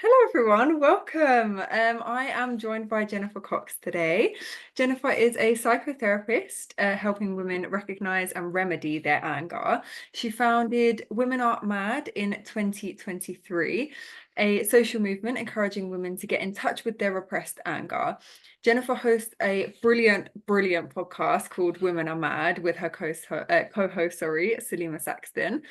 Hello everyone, welcome. I am joined by Jennifer Cox today. Jennifer is a psychotherapist helping women recognize and remedy their anger. She founded Women Aren't Mad in 2023, a social movement encouraging women to get in touch with their repressed anger. Jennifer hosts a brilliant podcast called Women Are Mad with her co-host, Salima Saxton.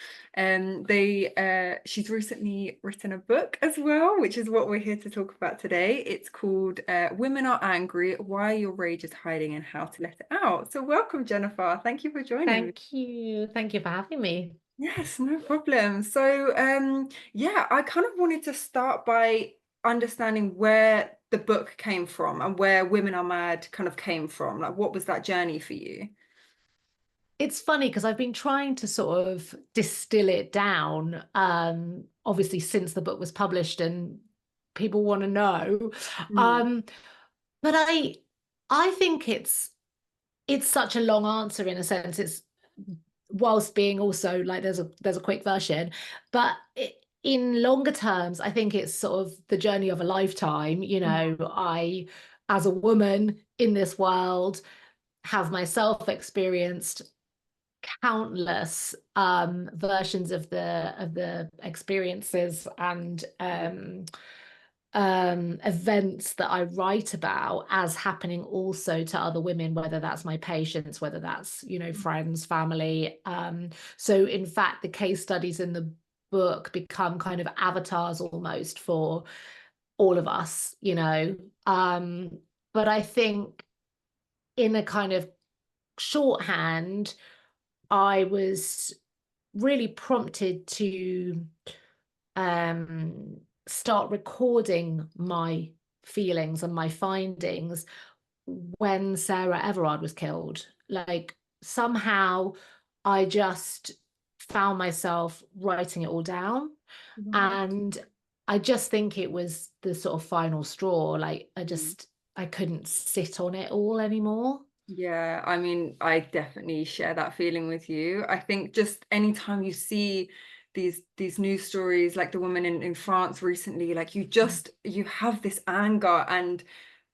She's recently written a book as well, which is what we're here to talk about today. It's called Women Are Angry: Why Your Rage is Hiding and How to Let It Out. So welcome, Jennifer. Thank you for joining me. Thank you. Thank you for having me. Yes, no problem. So yeah, I kind of wanted to start by understanding where the book came from and where Women Are Mad kind of came from. Like, what was that journey for you? It's funny because I've been trying to sort of distill it down, obviously since the book was published and people want to know. Mm. Um, but I think it's such a long answer in a sense. It's whilst being also like there's a quick version, but in longer terms, I think it's sort of the journey of a lifetime. I, as a woman in this world, have myself experienced countless versions of the experiences and events that I write about as happening also to other women, whether that's my patients, whether that's, friends, family. So in fact, the case studies in the book become kind of avatars almost for all of us. But I think in a kind of shorthand, I was really prompted to start recording my feelings and my findings when Sarah Everard was killed. Like somehow I just found myself writing it all down. Right. And I just think it was the sort of final straw. Like I couldn't sit on it all anymore. Yeah, I mean, I definitely share that feeling with you. I think just anytime you see these news stories like the woman in France recently, like you have this anger and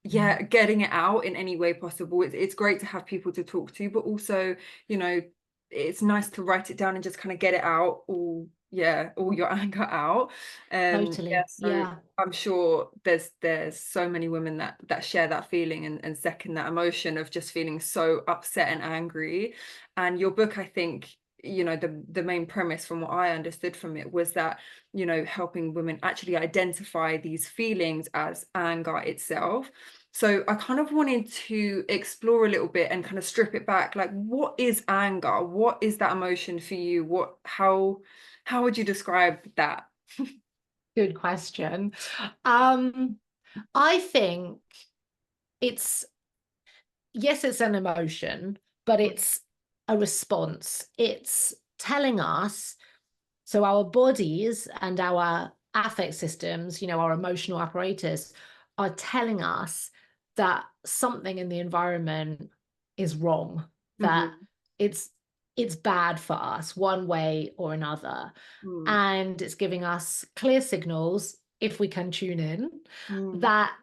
yeah, getting it out in any way possible. It's great to have people to talk to, but also, you know, it's nice to write it down and just kind of get it out all your anger out. Yeah, Totally. so Yeah. I'm sure there's so many women that share that feeling and second that emotion of just feeling so upset and angry. And your book, I think, the main premise from what I understood from it was that, helping women actually identify these feelings as anger itself. So I kind of wanted to explore a little bit and kind of strip it back. Like, what is anger? What is that emotion for you? How would you describe that? Good question. Um, I think it's, yes, it's an emotion, but it's a response. It's telling us, so our bodies and our affect systems, our emotional apparatus are telling us that something in the environment is wrong, that Mhm. it's it's bad for us one way or another. Mm. And it's giving us clear signals, if we can tune in, Mm. that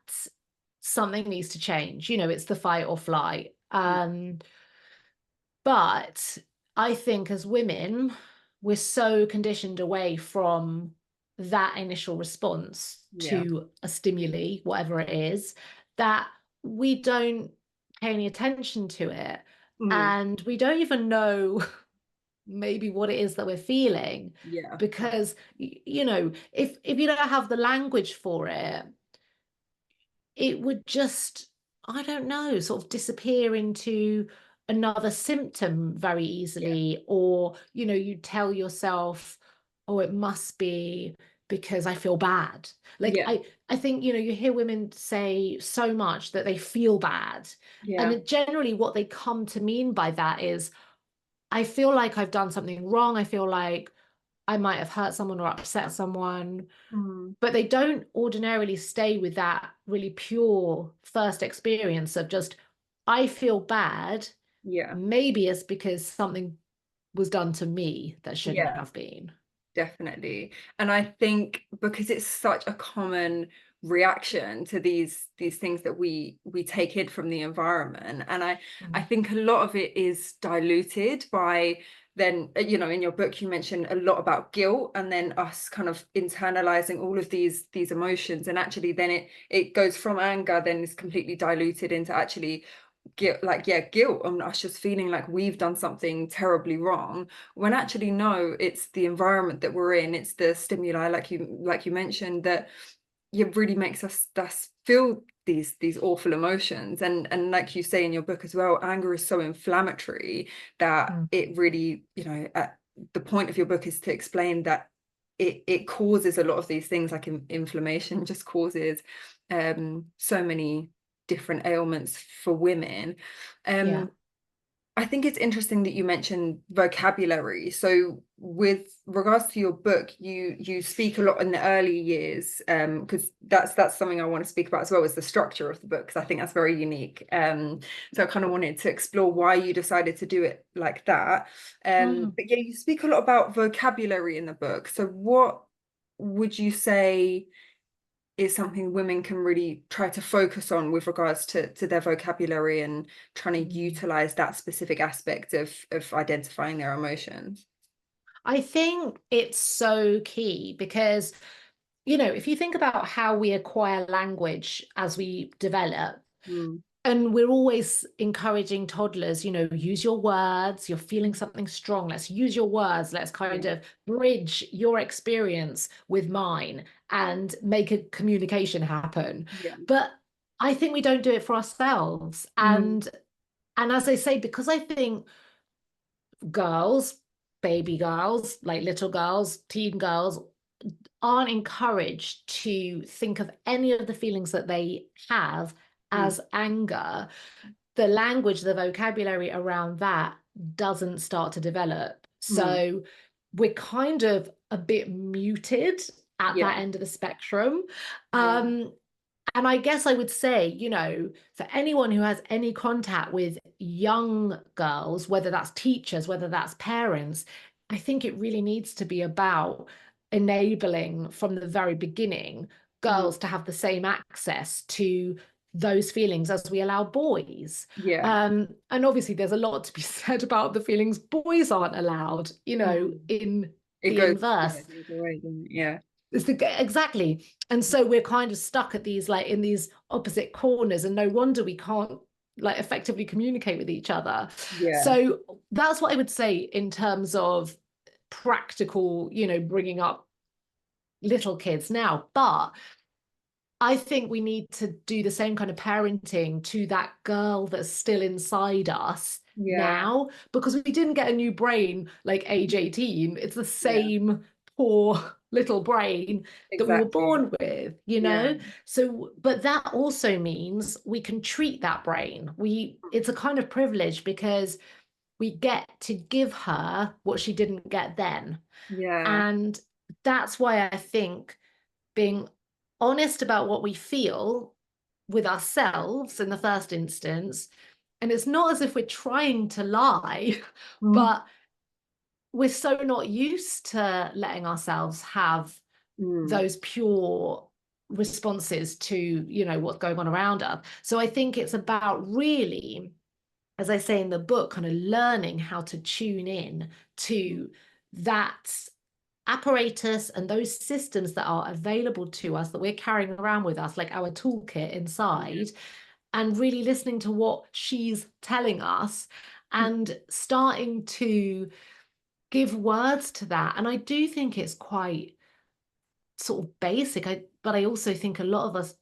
something needs to change. It's the fight or flight. Yeah. But I think as women, we're so conditioned away from that initial response Yeah. to a stimuli, whatever it is, that we don't pay any attention to it. Mm. And we don't even know maybe what it is that we're feeling. Yeah. Because, if you don't have the language for it, it would just, I don't know, sort of disappear into another symptom very Yeah. easily. Or, you tell yourself, oh, it must be because I feel bad. Like Yeah. I think, you hear women say so much that they feel bad. Yeah. And generally what they come to mean by that is, I feel like I've done something wrong. I feel like I might have hurt someone or upset someone, Mm. but they don't ordinarily stay with that really pure first experience of just, I feel bad. Yeah. Maybe it's because something was done to me that shouldn't Yeah. have been. Definitely. And I think because it's such a common reaction to these things that we take in from the environment, and I Mm. think a lot of it is diluted by then, in your book you mentioned a lot about guilt, and then us kind of internalizing all of these emotions, and actually then it goes from anger, then is completely diluted into actually guilt, like, yeah, guilt on us just feeling like we've done something terribly wrong, when actually no, it's the environment that we're in, it's the stimuli, like you mentioned, that it really makes us feel these awful emotions. And like you say in your book as well, anger is so inflammatory that Mm. it really, at the point of your book is to explain that it causes a lot of these things, like inflammation just causes so many different ailments for women. Yeah. um I think it's interesting that you mentioned vocabulary. So with regards to your book, you speak a lot in the early years, because that's something I want to speak about as well, is the structure of the book, because I think that's very unique. So I kind of wanted to explore why you decided to do it like that. Mm. But yeah, you speak a lot about vocabulary in the book. So what would you say is something women can really try to focus on with regards to their vocabulary and trying to Mm. utilize that specific aspect of identifying their emotions? I think it's so key because, if you think about how we acquire language as we develop, Mm. and we're always encouraging toddlers, use your words, you're feeling something strong. Let's use your words. Let's kind Yeah. of bridge your experience with mine and make a communication happen. Yeah. But I think we don't do it for ourselves. Mm. And as I say, because I think girls, baby girls, like little girls, teen girls, aren't encouraged to think of any of the feelings that they have Mm. as anger, the language, the vocabulary around that doesn't start to develop. Mm. So we're kind of a bit muted at Yeah. that end of the spectrum. Yeah. Um, and I guess I would say, for anyone who has any contact with young girls, whether that's teachers, whether that's parents, I think it really needs to be about enabling from the very beginning Mm. girls to have the same access to those feelings as we allow boys. Yeah. And obviously, there's a lot to be said about the feelings boys aren't allowed, Mm. in It the goes, yeah, inverse. the other way, doesn't it? Yeah. Exactly. And so we're kind of stuck at these, like, in these opposite corners, and no wonder we can't, like, effectively communicate with each other. Yeah. So that's what I would say in terms of practical, bringing up little kids now. But I think we need to do the same kind of parenting to that girl that's still inside us Yeah. now, because we didn't get a new brain like age 18. It's the Yeah. same poor little brain that we were Exactly. born with, Yeah. So, but that also means we can treat that brain. It's a kind of privilege because we get to give her what she didn't get then. Yeah. And that's why I think being honest about what we feel with ourselves in the first instance. And it's not as if we're trying to lie, Mm. but we're so not used to letting ourselves have Mm. those pure responses to, what's going on around us. So I think it's about really, as I say in the book, kind of learning how to tune in to that apparatus and those systems that are available to us that we're carrying around with us, like our toolkit Yeah. inside, and really listening to what she's telling us and starting to give words to that. And I do think it's quite sort of basic, but I also think a lot of us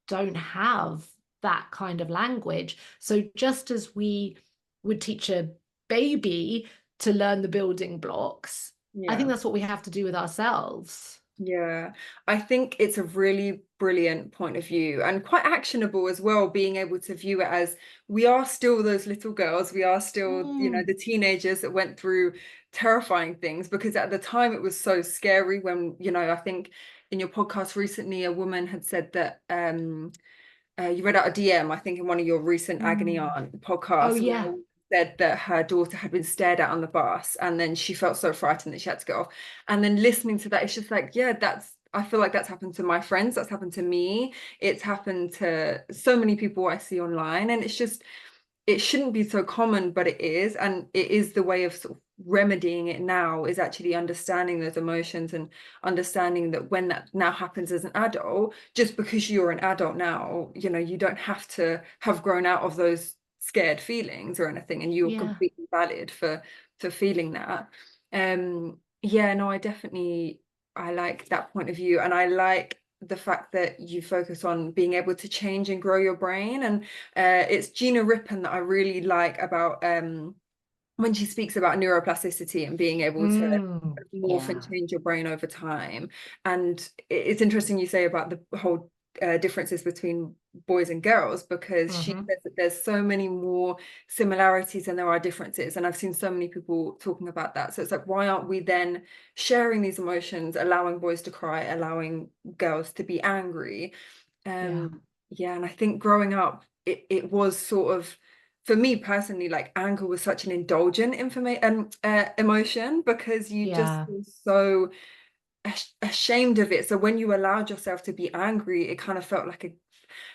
don't have that kind of language. So just as we would teach a baby to learn the building blocks, I think Yeah. that's what we have to do with ourselves. Yeah, I think it's a really brilliant point of view and quite actionable as well, being able to view it as we are still those little girls, we are still, Mm, the teenagers that went through terrifying things, because at the time it was so scary when, I think in your podcast recently, a woman had said that you read out a DM, I think in one of your recent Agony mm. Aunt Oh podcasts, where yeah. said that her daughter had been stared at on the bus, and then she felt so frightened that she had to get off. And then listening to that, it's just like, yeah, I feel like that's happened to my friends, that's happened to me, it's happened to so many people I see online, and it's just, it shouldn't be so common, but it is. And it is the way of sort of remedying it now, is actually understanding those emotions and understanding that when that now happens as an adult, just because you're an adult now, you know, you don't have to have grown out of those scared feelings or anything, and you're Yeah. completely valid for feeling that. Yeah, no, I like that point of view, and I like the fact that you focus on being able to change and grow your brain. And it's Gina Rippon that I really like about when she speaks about neuroplasticity and being able to morph and Yeah. change your brain over time. And it's interesting you say about the whole differences between boys and girls, because she Hmm. says that there's so many more similarities than there are differences. And I've seen so many people talking about that. So it's like, why aren't we then sharing these emotions, allowing boys to cry, allowing girls to be angry? Yeah. Yeah, and I think growing up, it was sort of, for me personally, like anger was such an indulgent emotion, because you just Yeah. feel so ashamed of it. So when you allowed yourself to be angry, it kind of felt like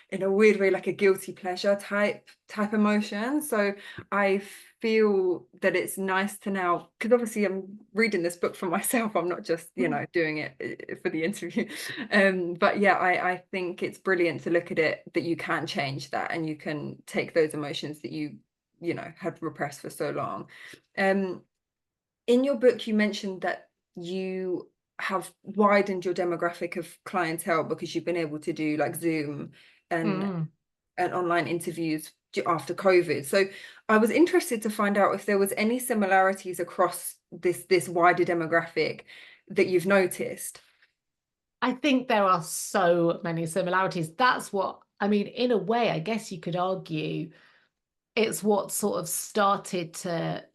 in a weird way, like a guilty pleasure type emotion. So I feel that it's nice to now, because obviously I'm reading this book for myself, I'm not just, you know, doing it for the interview. But yeah, I think it's brilliant to look at it, that you can change that, and you can take those emotions that you know had repressed for so long. um in your book, you mentioned that you have widened your demographic of clientele because you've been able to do like Zoom and Mm. online interviews after COVID. So I was interested to find out if there was any similarities across this wider demographic that you've noticed. I think there are so many similarities. That's what, I mean, in a way, I guess you could argue it's what sort of started to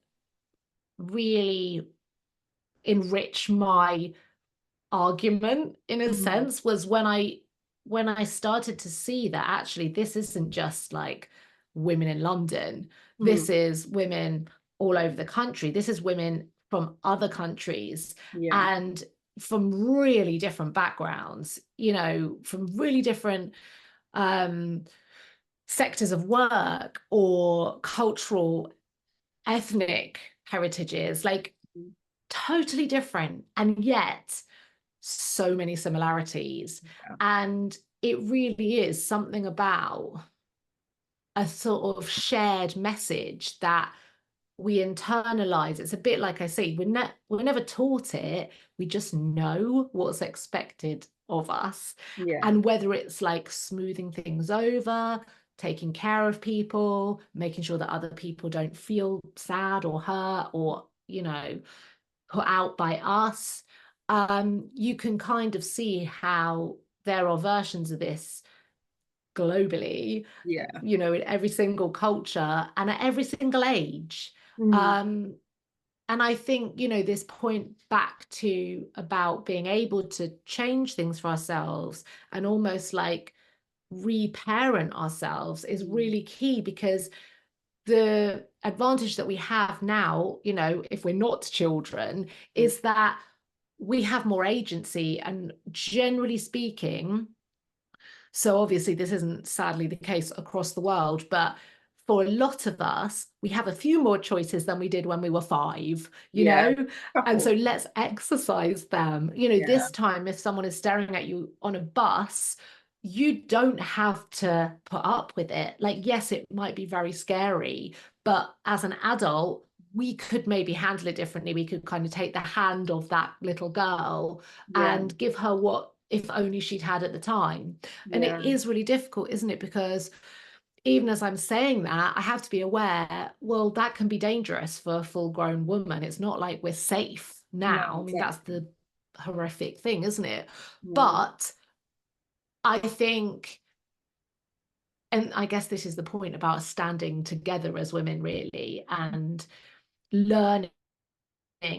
really enrich my argument in a Mm, sense, was when I started to see that actually this isn't just like women in London. mm, This is women all over the country. This is women from other countries yeah, and from really different backgrounds, you know, from really different um sectors of work or cultural, ethnic heritages, like totally different. And yet so many similarities. yeah, And it really is something about a sort of shared message that we internalize. It's a bit like I say, we're never taught it. We just know what's expected of us. yeah, And whether it's like smoothing things over, taking care of people, making sure that other people don't feel sad or hurt or, you know, put out by us, you can kind of see how there are versions of this globally, yeah. you know, in every single culture and at every single age. Mm, Um, and I think, you know, this point back to about being able to change things for ourselves and almost like reparent ourselves is mm, really key, because the advantage that we have now, you know, if we're not children, mm, is that we have more agency. And generally speaking, so obviously this isn't sadly the case across the world, but for a lot of us, we have a few more choices than we did when we were 5, you yeah, know? And so couple, let's exercise them. You know, yeah, this time, if someone is staring at you on a bus, you don't have to put up with it. Like, yes, it might be very scary, but as an adult, we could maybe handle it differently. We could kind of take the hand of that little girl yeah, and give her what if only she'd had at the time. And it yeah. is really difficult, isn't it? Because even as I'm saying that, I have to be aware, well, that can be dangerous for a full grown woman. It's not like we're safe No, now. I mean, that's exactly. the horrific thing, isn't it? Yeah, But I think, and I guess this is the point about standing together as women, really, and learning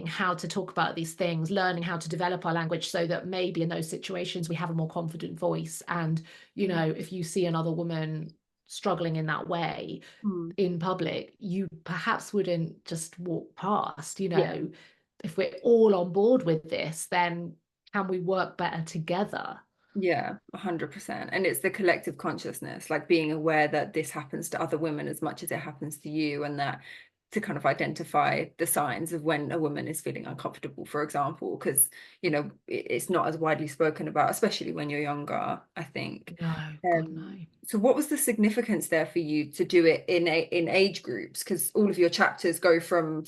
how to talk about these things, learning how to develop our language so that maybe in those situations we have a more confident voice. And, you know, if you see another woman struggling in that way Mm. in public, you perhaps wouldn't just walk past, you Yeah. know. If we're all on board with this, then can we work better together? Yeah, 100%. And it's the collective consciousness, like being aware that this happens to other women as much as it happens to you, and that to kind of identify the signs of when a woman is feeling uncomfortable, for example, because, it's not as widely spoken about, especially when you're younger, I think. No, God, no. So what was the significance there for you to do it in age groups? Because all of your chapters go from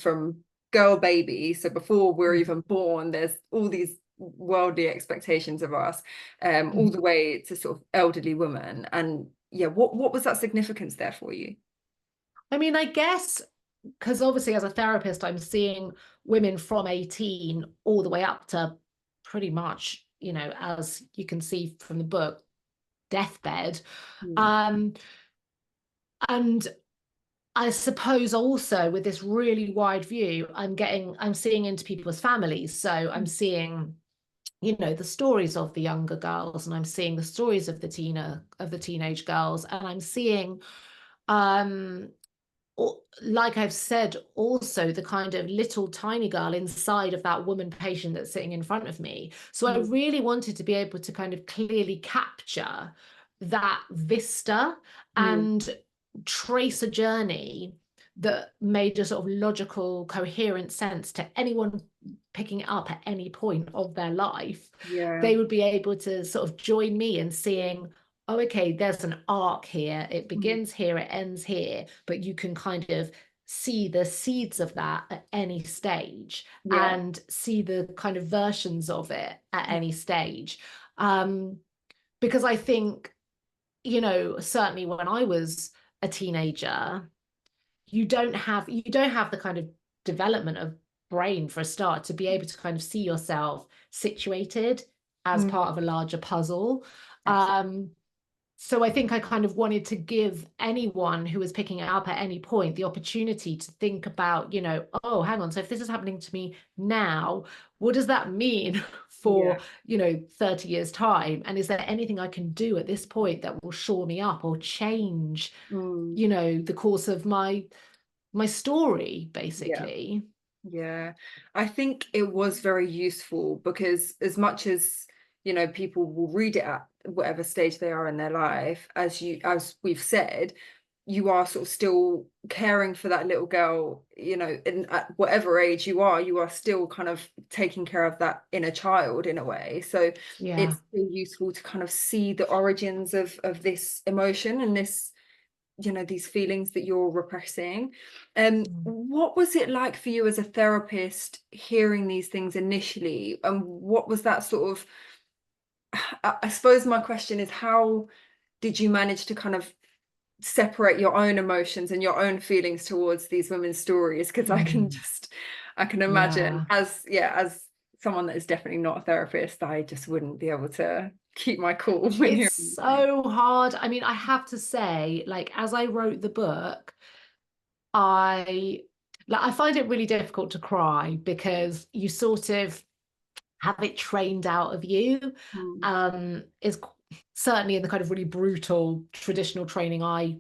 girl baby, so before we're Mm. even born, there's all these worldly expectations of us, all Mhm. the way to sort of elderly woman. And yeah, what was that significance there for you? I mean, I guess because obviously as a therapist, I'm seeing women from 18 all the way up to pretty much, you know, as you can see from the book, deathbed. Mm. Um, and I suppose also with this really wide view, I'm seeing into people's families. So I'm seeing, you know, the stories of the younger girls, and I'm seeing the stories of the teenage girls, and I'm seeing, um like I've said, also the kind of little tiny girl inside of that woman patient that's sitting in front of me. So I Mm. really wanted to be able to kind of clearly capture that vista Mm. and trace a journey that made a sort of logical, coherent sense to anyone picking it up at any point of their life. Yeah. They would be able to sort of join me in seeing, oh, okay, there's an arc here. It Mm. begins here, it ends here, but you can kind of see the seeds of that at any stage Yeah. and see the kind of versions of it at any stage. Um, because I think, you know, certainly when I was a teenager, you don't have the kind of development of brain for a start to be able to kind of see yourself situated as part Mm. of a larger puzzle. Absolutely. Um, so I think I kind of wanted to give anyone who was picking it up at any point the opportunity to think about, you know, oh, hang on, so if this is happening to me now, what does that mean Yeah. for, you know, 30 years time? And is there anything I can do at this point that will shore me up or change, Mm. you know, the course of my story, Yeah. basically? Yeah, I think it was very useful because as much as, people will read it at whatever stage they are in their life, as we've said, you are sort of still caring for that little girl, in at whatever age you are still kind of taking care of that inner child in a way. So Yeah. it's still useful to kind of see the origins of this emotion and this, these feelings that you're repressing. Mm. What was it like for you as a therapist hearing these things initially, and what was that sort of, I suppose my question is, how did you manage to kind of separate your own emotions and your own feelings towards these women's stories? Because Mm. I can imagine, Yeah. as someone that is definitely not a therapist, I just wouldn't be able to keep my cool when It's hearing these things. so hard. I mean, I have to say, like, as I wrote the book, I I find it really difficult to cry because you sort of have it trained out of you. Mm. Is certainly in the kind of really brutal traditional training I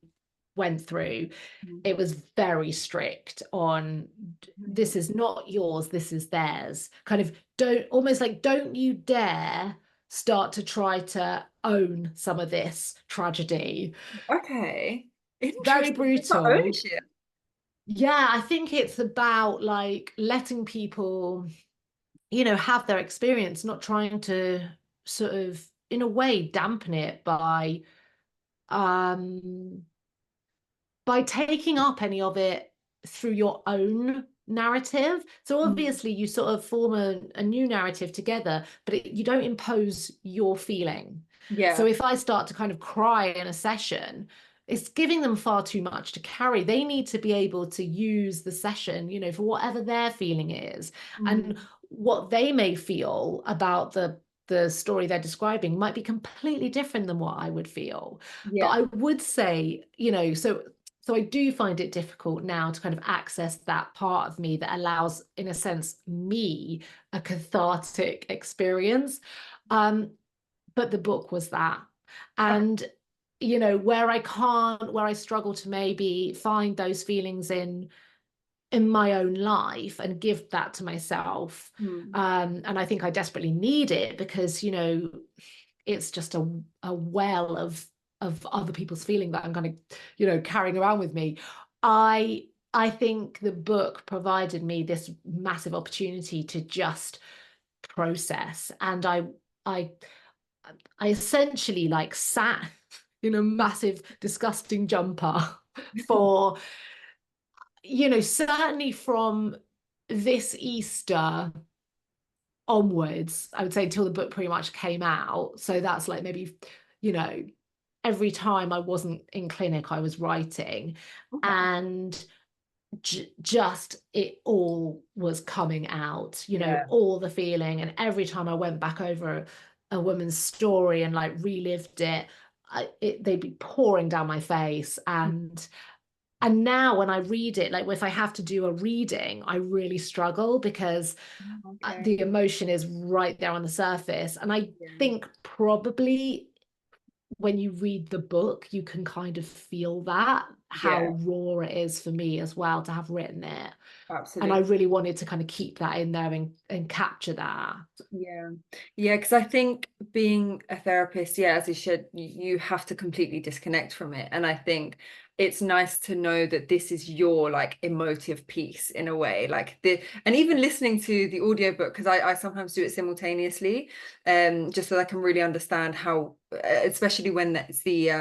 went through, Mm. it was very strict on Mm. this is not yours, this is theirs. Kind of don't you dare start to try to own some of this tragedy. Okay. Very Interesting. It's not brutal. ownership. Yeah, I think it's about like letting people, you know, have their experience, not trying to sort of, in a way, dampen it um by taking up any of it through your own narrative. So Mm. obviously you sort of form a new narrative together, but you don't impose your feeling. So Yeah. if I start to kind of cry in a session, it's giving them far too much to carry. They need to be able to use the session, you know, for whatever their feeling is. And Mm. what they may feel about the story they're describing might be completely different than what I would feel. But Yeah. I would say, you know, so I do find it difficult now to kind of access that part of me that allows, in a sense, me a cathartic experience. Um, but the book was that. Okay. And where I can't, where I struggle to maybe find those feelings in my own life and give that to myself. Mm. And I think I desperately need it because, it's just a well of other people's feeling that I'm kind of, carrying around with me. I I think the book provided me this massive opportunity to just process. And I I essentially like sat in a massive, disgusting jumper for, certainly from this Easter onwards, I would say until the book pretty much came out. So that's like maybe, you know, every time I wasn't in clinic, I was writing. Okay. And just it all was coming out, Yeah. all the feeling. And every time I went back over a woman's story and like relived it, they'd be pouring down my face. And now when I read it, like if I have to do a reading, I really struggle because Okay. the emotion is right there on the surface. And I Yeah. think probably when you read the book, you can kind of feel that, how Yeah, raw it is for me as well to have written it. And I absolutely. really wanted to kind of keep that in there and capture that. Yeah. Yeah, because I think being a therapist, yeah, as you said, you have to completely disconnect from it. And I think it's nice to know that this is your like emotive piece in a way. Like and even listening to the audiobook, because I sometimes do it simultaneously, just so I can really understand how, especially when it's the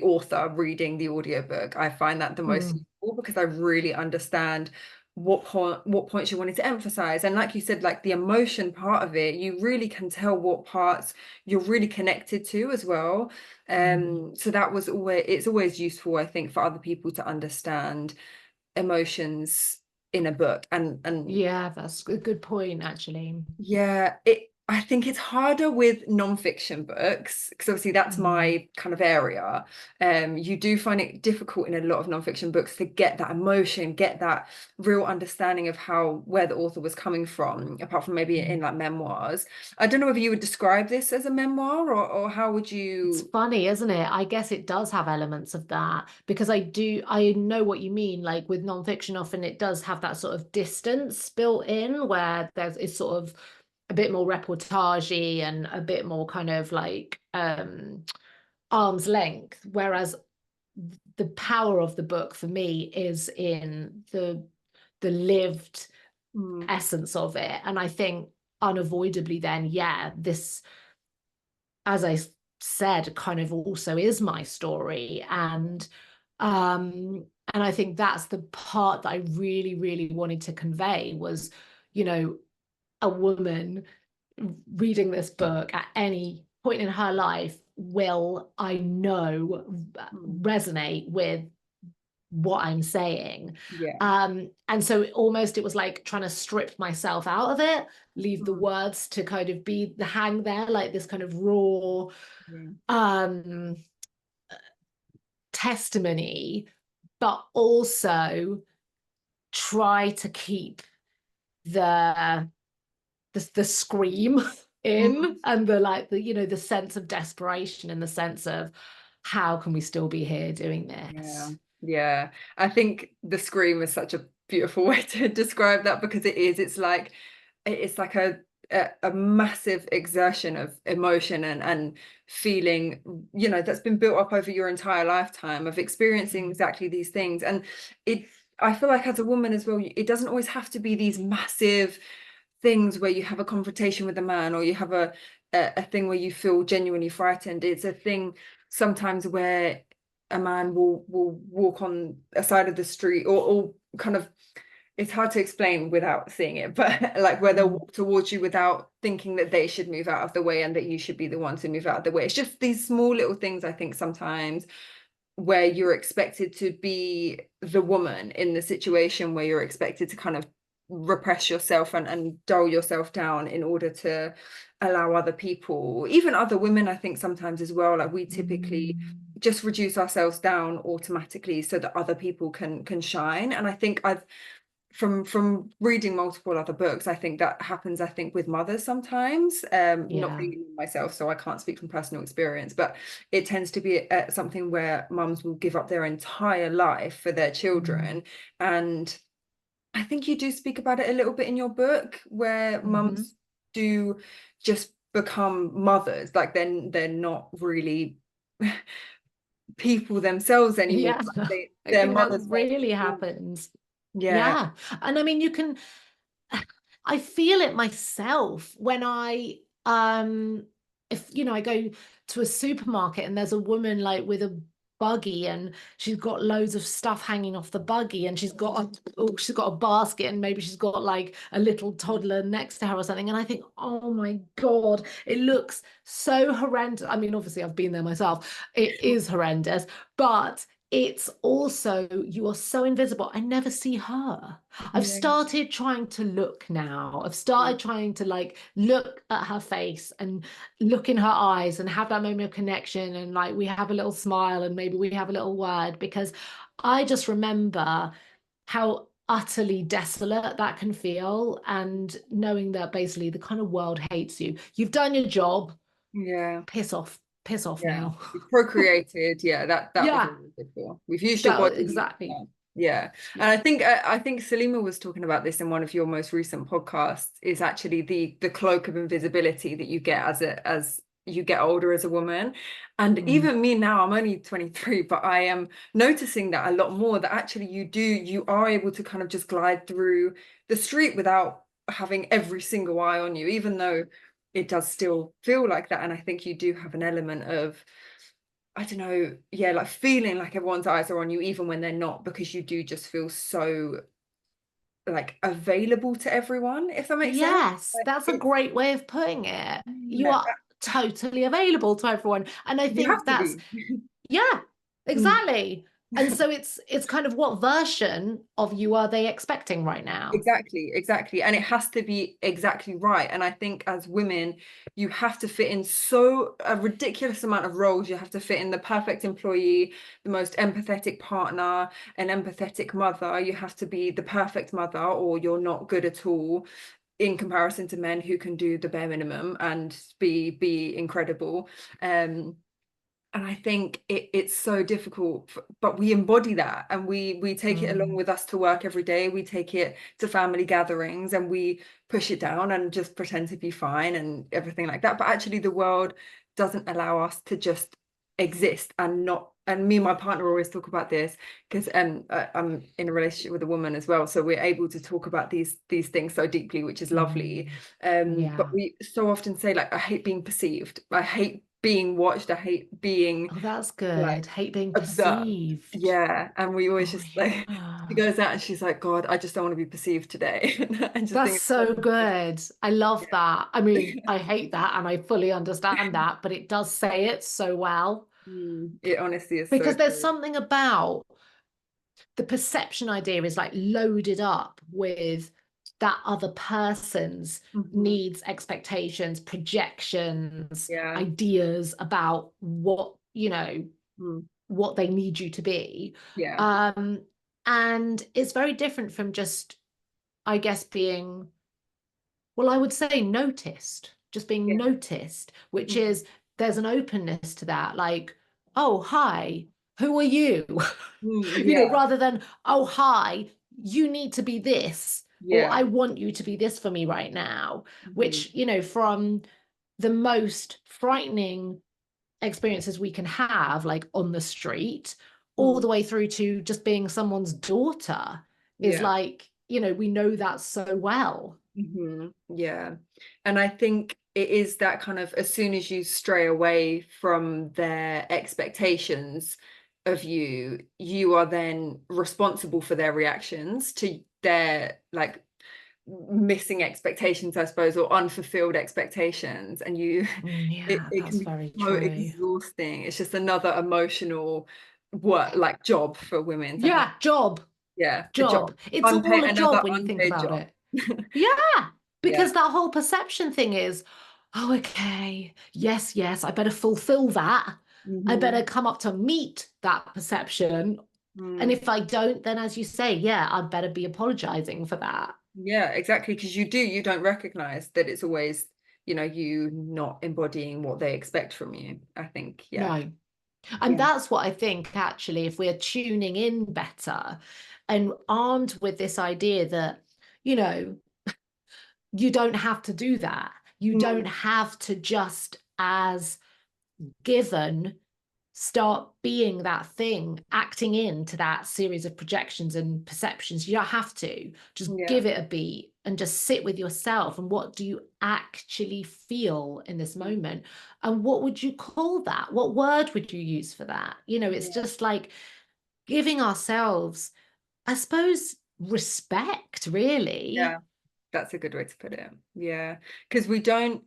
author reading the audiobook, I find that the most Mm. useful because I really understand what points you wanted to emphasize. And like you said, like the emotion part of it, you really can tell what parts you're really connected to as well. Mm. So that was always, it's always useful, I think, for other people to understand emotions in a book. And Yeah, that's a good point, actually. yeah, I think it's harder with non-fiction books because obviously that's Mm. my kind of area. You do find it difficult in a lot of non-fiction books to get that emotion, get that real understanding of how where the author was coming from, apart from maybe in like memoirs. I don't know if you would describe this as a memoir or how would It's you? funny, isn't it? I guess it does have elements of that because I know what you mean. Like with nonfiction, often it does have that sort of distance built in where it's sort of a bit more reportagey and a bit more kind of like arm's length. Whereas the power of the book for me is in the lived Mm, essence of it. And I think unavoidably then, yeah, this, as I said, kind of also is my story. And I think that's the part that I really, really wanted to convey was, you know, a woman reading this book at any point in her life will, I know, mm, resonate with what I'm saying. yeah. And so almost it was like trying to strip myself out of it, leave the Mm, words to kind of be the hang there, like this kind of raw yeah. um testimony, but also try to keep the the scream in Mm. and the like the the sense of desperation and the sense of how can we still be here doing Yeah, this. yeah. I think the scream is such a beautiful way to describe that because it is. It's like a massive exertion of emotion and feeling, that's been built up over your entire lifetime of experiencing exactly these things. And it, I feel like as a woman as well, it doesn't always have to be these massive things where you have a confrontation with a man or you have a thing where you feel genuinely frightened. It's a thing sometimes where a man will walk on a side of the street or kind of, it's hard to explain without seeing it, but like where they'll Mm. walk towards you without thinking that they should move out of the way and that you should be the one to move out of the way. It's just these small little things, I think, sometimes where you're expected to be the woman in the situation where you're expected to kind of repress yourself and dull yourself down in order to allow other people, even other women, I think sometimes as well, like we typically Mm. just reduce ourselves down automatically so that other people can shine. And I think I've from reading multiple other books, I think that happens, I think, with mothers sometimes. Not Yeah. being myself, so I can't speak from personal experience, but it tends to be something where mums will give up their entire life for their Mm. children. And I think you do speak about it a little bit in your book, where Hmm. mums do just become mothers, like they're not really people themselves anymore. Yeah. Like I they're think that mothers first and really foremost. happens. Yeah. Yeah. And I mean, you can, I feel it myself when if I go to a supermarket and there's a woman like with a buggy and she's got loads of stuff hanging off the buggy and she's got a basket and maybe she's got like a little toddler next to her or something, and I think, oh my God, it looks so horrendous. I mean, obviously I've been there myself. It is horrendous, but it's also, you are so invisible. I never see her. I've Yeah. started trying to look now. I've started trying to like look at her face and look in her eyes and have that moment of connection, and like we have a little smile and maybe we have a little word, because I just remember how utterly desolate that can feel, and knowing that basically the kind of world hates you. You've done your job. Yeah. Piss off. Piss off Yeah, now. you've procreated. Yeah, that was Yeah, all good for. We've used your that body. exactly. Yeah, and Yeah. I think Salima was talking about this in one of your most recent podcasts. Is actually the cloak of invisibility that you get as you get older as a woman, and Mm. even me now, I'm only 23, but I am noticing that a lot more. That actually you are able to kind of just glide through the street without having every single eye on you, even though it does still feel like that. And I think you do have an element of, I don't know, yeah, like feeling like everyone's eyes are on you, even when they're not, because you do just feel so like available to everyone, if that makes sense. Yes, Like that's a it's, great way of putting it. You yeah, are totally available to everyone. And I you think have to that's, be. yeah, Mm. exactly. And so it's kind of, what version of you are they expecting right now? Exactly, exactly. And it has to be exactly right. And I think as women, you have to fit in so a ridiculous amount of roles. You have to fit in the perfect employee, the most empathetic partner, an empathetic mother. You have to be the perfect mother, or you're not good at all in comparison to men who can do the bare minimum and be incredible. And I think it's so difficult, but we embody that, and we take it along Mm. with us to work every day. We take it to family gatherings and we push it down and just pretend to be fine and everything like that. But actually, the world doesn't allow us to just exist and not. And me and my partner always talk about this because I'm in a relationship with a woman as well, so we're able to talk about these things so deeply, which is lovely. Mm. But Yeah. we so often say like, I hate being perceived. I hate being watched. I hate being Oh, that's like good. Hate being observed. perceived. Yeah. And we always Oh, just like, she yeah. goes out and she's like, God, I just don't want to be perceived today. I just That's think it's so so nice. good. I love that. I mean, Yeah. I hate that and I fully understand that, but it does say it so well, It honestly is so because there's true. something about the perception idea is like loaded up with that other person's Mhm. needs, expectations, projections, Yeah. ideas about Mm. what they need you to be. Yeah. Um, and it's very different from just, I guess, being, well, I would say noticed, just being Yeah. noticed, which Mhm. is, there's an openness to that, like, oh, hi, who are you? Yeah. Rather than, oh, hi, you need to be this, or Yeah. I want you to be this for me right now, Mhm. which, from the most frightening experiences we can have, like on the street, all Mm. the way through to just being someone's daughter, is Yeah. like, we know that so well. Yeah. And I think it is that kind of, as soon as you stray away from their expectations of you, you are then responsible for their reactions to their like missing expectations, I suppose, or unfulfilled expectations. And Mm, yeah, it can that's be very so true. exhausting. It's just another emotional work, like job for women to have. Yeah, job, Yeah, a job. job. It's Unpaid, all a another job when you think unpaid about job. it. Yeah, Yeah. because that whole perception thing is, oh, okay, yes, yes, I better fulfill that. I better Hmm. come up to meet that perception, And Mm. if I don't, then as you say, yeah, I'd better be apologizing for that. Yeah, exactly. Because you don't recognize that it's always, you not embodying what they expect from you. I think, yeah. No. And Yeah. that's what I think, actually, if we're tuning in better and armed with this idea that, you know, you don't have to do that. You don't Mm. have to just as given start being that thing, acting into that series of projections and perceptions. You don't have to. Just Yeah. give it a beat and just sit with yourself. And what do you actually feel in this Mm. moment? And what would you call that? What word would you use for that? It's Yeah. just like giving ourselves, I suppose, respect, Yeah. really. That's a good way to put it. Yeah. Because we don't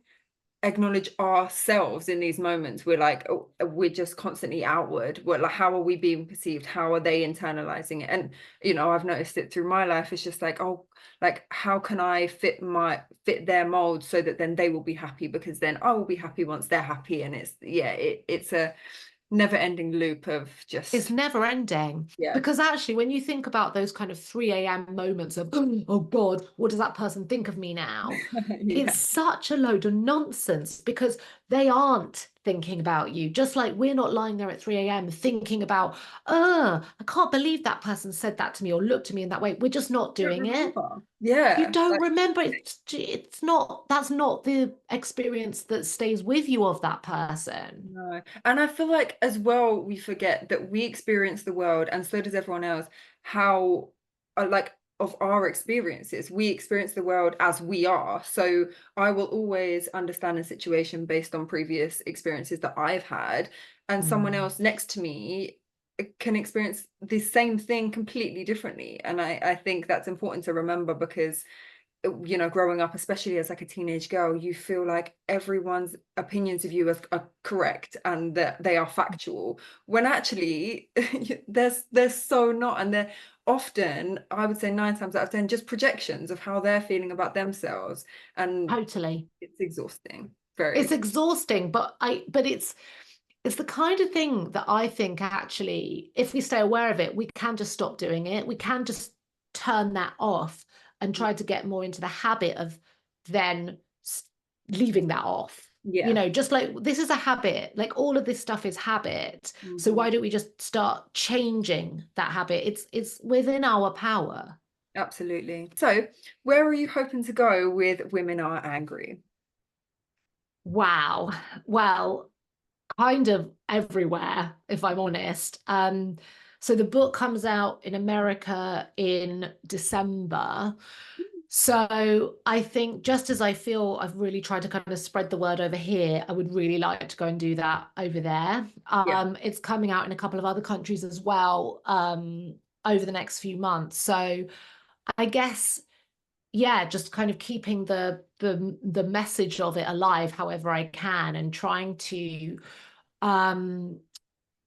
acknowledge ourselves in these moments. We're like, oh, we're just constantly outward. We're like, how are we being perceived? How are they internalizing it? And I've noticed it through my life. It's just like, oh, like, how can I fit their mold so that then they will be happy, because then I will be happy once they're happy. And it's a never ending loop of It's just, never ending. yeah. Because actually, when you think about those kind of 3 a.m. moments of, oh God, what does that person think of me now? It's Yeah. such a load of nonsense because they aren't thinking about you. Just like we're not lying there at 3 a.m. thinking about, I can't believe that person said that to me or looked at me in that way. We're just not Don't doing it. remember. You Yeah. don't remember. It's not, that's not the experience that stays with you of that person. No. And I feel like as well, we forget that we experience the world, and so does everyone else, how, like, of our experiences. We experience the world as we are. So I will always understand a situation based on previous experiences that I've had, and someone Mm. else next to me can experience the same thing completely differently. And I think that's important to remember, because growing up, especially as like a teenage girl, you feel like everyone's opinions of you are correct and that they are factual, when actually they're so not. And they're often, I would say 9 times out of 10, just projections of how they're feeling about themselves. And Totally. it's exhausting, very It's exhausting. exhausting, but it's the kind of thing that I think actually, if we stay aware of it, we can just stop doing it. We can just turn that off and try to get more into the habit of then leaving that off. Yeah. Just like this is a habit, like all of this stuff is habit. So Mhm. why don't we just start changing that habit? It's within our power. Absolutely. So where are you hoping to go with Women Are Angry? Wow. Well, kind of everywhere, if I'm honest. So the book comes out in America in December. So I think just as I feel I've really tried to kind of spread the word over here, I would really like to go and do that over there. Yeah. It's coming out in a couple of other countries as well, over the next few months. So I guess, yeah, just kind of keeping the message of it alive however I can and trying to um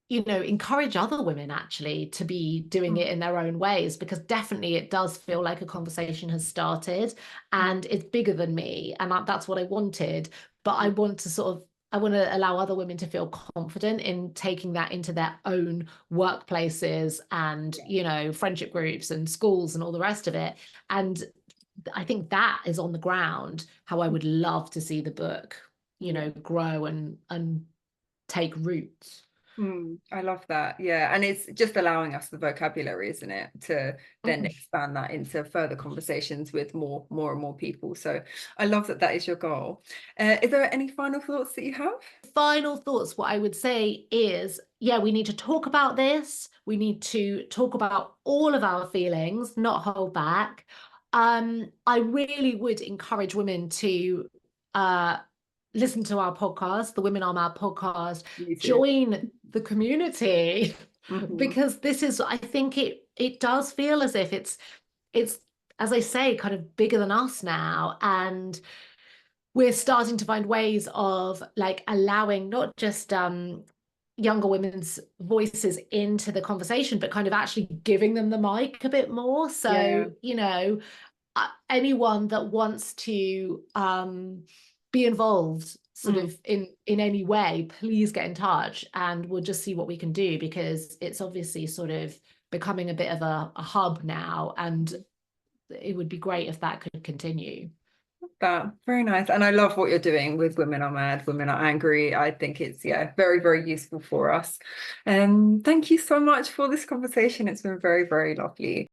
encourage other women actually to be doing it Mm. in their own ways, because definitely it does feel like a conversation has started Mm. and it's bigger than me, and that's what I wanted. But I want to allow other women to feel confident in taking that into their own workplaces and, Yeah. friendship groups and schools and all the rest of it. And I think that is on the ground how I would love to see the book, Yeah. grow and take roots. I love that. Yeah. And it's just allowing us the vocabulary, isn't it? To then Mm. expand that into further conversations with more and more people. So I love that that is your goal. Is there any final thoughts that you have? Final thoughts, what I would say is, yeah, we need to talk about this. We need to talk about all of our feelings, not hold back. I really would encourage women to uh, listen to our podcast, the Women Are Mad podcast, Me too. join the community, Mhm. because this is, I think it does feel as if it's, as I say, kind of bigger than us now. And we're starting to find ways of like allowing not just younger women's voices into the conversation, but kind of actually giving them the mic a bit more. Yeah. So, anyone that wants to be involved sort Mm. of in any way, please get in touch and we'll just see what we can do, because it's obviously sort of becoming a bit of a hub now, and it would be great if that could continue. That very nice. And I love what you're doing with Women Are Mad, Women Are Angry. I think it's, yeah, very, very useful for us. Thank you so much for this conversation. It's been very, very lovely.